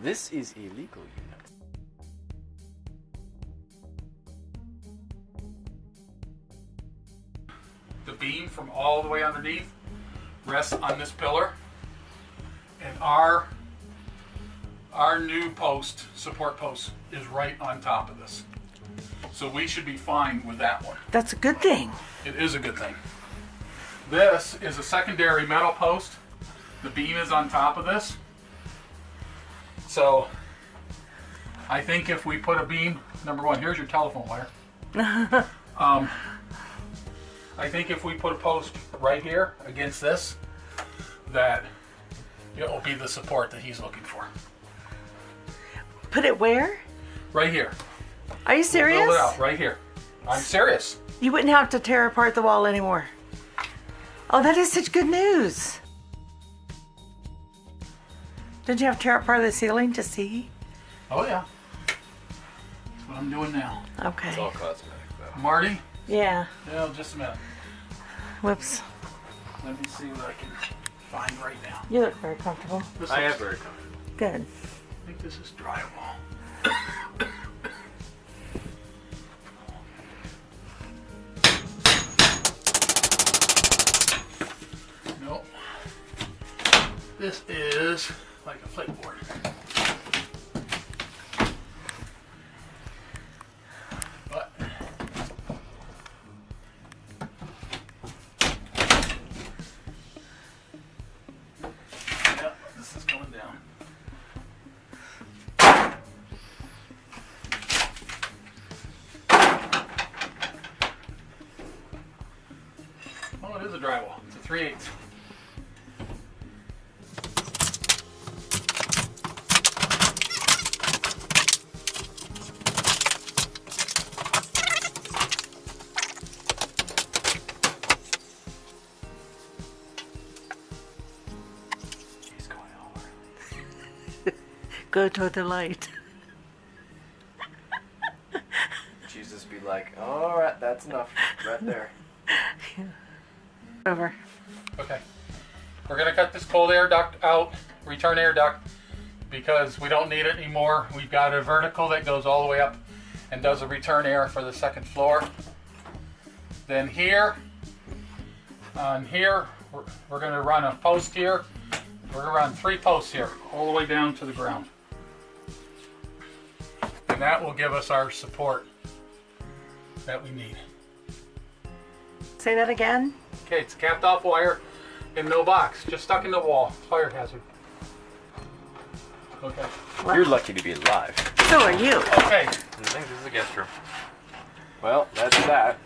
This is illegal, you know. The beam from all the way underneath rests on this pillar, and our new post, support post, is right on top of this. So we should be fine with that one. That's a good thing. It is a good thing. This is a secondary metal post. The beam is on top of this. So I think if we put a beam, number one, here's your telephone wire. I think if we put a post right here against this, that it will be the support that he's looking for. Put it where? Right here. Are you serious? Build it out right here. I'm serious. You wouldn't have to tear apart the wall anymore. Oh, that is such good news. Did you have to tear apart the ceiling to see? Oh yeah. That's what I'm doing now. Okay. It's all cosmetic, though. Marty? Yeah. Yeah, just a minute. Whoops. Let me see what I can find right now. You look very comfortable. I am very comfortable. Good. I think this is drywall. Nope. This is like a flipboard. But yeah, this is going down. Oh, it is a drywall. It's a 3/8. He's going over. Go to the light. Jesus be like, all right, that's enough. Right there. Over. Okay. We're going to cut this cold air duct out, return air duct, because we don't need it anymore. We've got a vertical that goes all the way up and does a return air for the second floor. Then here, on here, we're going to run a post here. We're going to run 3 posts here, all the way down to the ground. And that will give us our support that we need. Say that again. Okay, it's capped off wire in no box, just stuck in the wall. Fire hazard. Okay. You're lucky to be alive. So are you. Okay. I think this is a guest room. Well, that's that.